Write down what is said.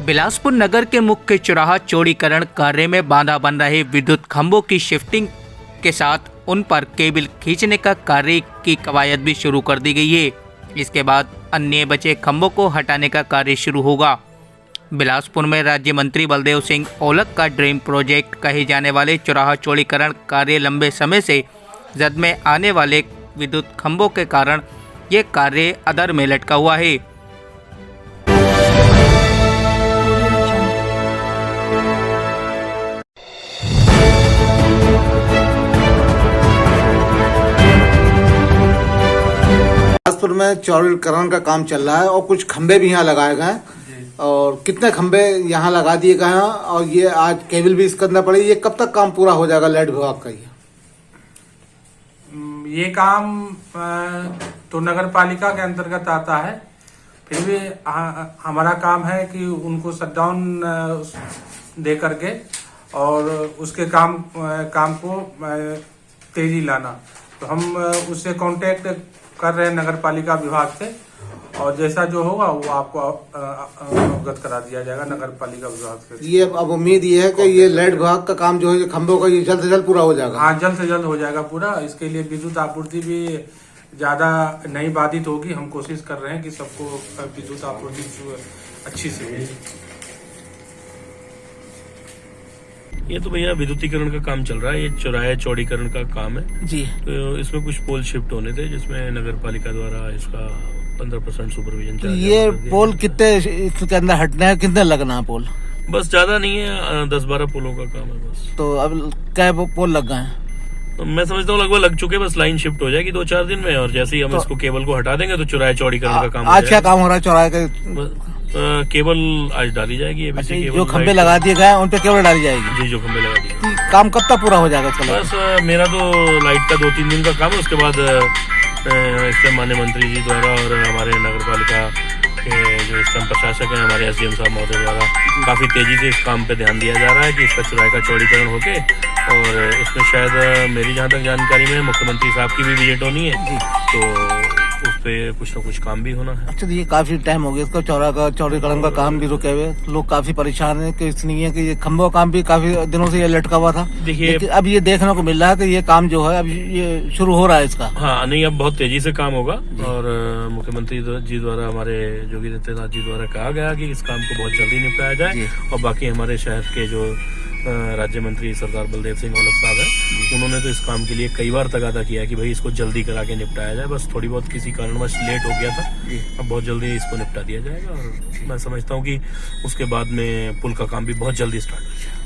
बिलासपुर नगर के मुख्य चौराहा चौड़ीकरण कार्य में बाधा बन रहे विद्युत खंभों की शिफ्टिंग के साथ उन पर केबल खींचने का कार्य की कवायद भी शुरू कर दी गई है। इसके बाद अन्य बचे खंभों को हटाने का कार्य शुरू होगा। बिलासपुर में राज्य मंत्री बलदेव सिंह औलख का ड्रीम प्रोजेक्ट कहे जाने वाले चौराहा चौड़ीकरण कार्य लंबे समय से जद में आने वाले विद्युत खंभों के कारण ये कार्य अधर में लटका हुआ है। बिलासपुर में चौड़ीकरण का काम चल रहा है और कुछ खंबे भी यहाँ लगाए गए हैं और कितने खंबे यहाँ लगा दिए गए हैं और ये आज केबल भी इसके अंदर पड़ी। ये कब तक काम पूरा हो जाएगा लाइट विभाग का? ये काम तो नगर पालिका के अंतर्गत आता है, फिर भी हमारा काम है कि उनको शटडाउन दे करके और उसके काम को तेजी लाना। तो हम उससे कांटेक्ट कर रहे हैं नगर पालिका विभाग से और जैसा जो होगा वो आपको अवगत करा दिया जाएगा नगर पालिका विभाग से। ये अब उम्मीद ये है कि ये लाइट विभाग का काम जो है खंभों का ये जल्द से जल्द पूरा हो जाएगा। हाँ, जल्द से जल्द हो जाएगा पूरा। इसके लिए विद्युत आपूर्ति भी ज्यादा नहीं बाधित होगी। हम कोशिश कर रहे हैं कि सबको विद्युत आपूर्ति अच्छी से मिले। ये तो भैया विद्युतीकरण का काम चल रहा है, ये चौराहे चौड़ीकरण का काम है जी। तो इसमें कुछ पोल शिफ्ट होने थे जिसमें नगर पालिका द्वारा इसका 15% सुपरविजन तो ये पोल कितने इसके अंदर हटना है, कितने लगना है पोल? बस ज्यादा नहीं है, 10-12 पोलों का काम है बस। तो अब क्या पोल लग गए हैं? तो मैं समझता हूँ लगभग लग चुके, बस लाइन शिफ्ट हो जाएगी 2-4 दिन में और जैसे ही हम इसको केबल को हटा देंगे तो चौराहे चौड़ीकरण का काम। आज क्या काम हो रहा है चौराहे का? केबल आज डाली जाएगी। जो खंबे लगा दिए गए उन पे केबल डाली जाएगी जी, जो खंबे लगा दिए। काम कब तक पूरा हो जाएगा इसका? बस मेरा तो लाइट का 2-3 दिन का काम है, उसके बाद इसके माननीय मंत्री जी द्वारा और हमारे नगर पालिका के जो इस टाइम प्रशासक हैं हमारे SDM साहब महोदय द्वारा काफी तेजी से इस काम पे ध्यान दिया जा रहा है कि इसका चौराहे का चौड़ीकरण होके और इसमें शायद मेरी जहाँ तक जानकारी में मुख्यमंत्री साहब की भी विजिट होनी है तो उस पे कुछ न कुछ काम भी होना है। अच्छा, ये काफी टाइम हो गया इसका चौड़ीकरण का काम भी रुके हुए, लोग काफी परेशान है कि इसलिए कि ये खंभों काम भी काफी दिनों से ये लटका हुआ था। देखिए अब ये देखने को मिल रहा है कि ये काम जो है अब ये शुरू हो रहा है इसका। हाँ, नहीं अब बहुत तेजी से काम होगा और मुख्यमंत्री जी द्वारा हमारे योगी आदित्यनाथ जी द्वारा कहा गया कि इस काम को बहुत जल्दी निपटाया जाए और बाकी हमारे शहर के जो राज्य मंत्री सरदार बलदेव सिंह औलख साहब है उन्होंने तो इस काम के लिए कई बार तगादा किया कि भाई इसको जल्दी करा के निपटाया जाए। बस थोड़ी बहुत किसी कारणवश लेट हो गया था, अब बहुत जल्दी इसको निपटा दिया जाएगा और मैं समझता हूँ कि उसके बाद में पुल का काम भी बहुत जल्दी स्टार्ट हो जाएगा।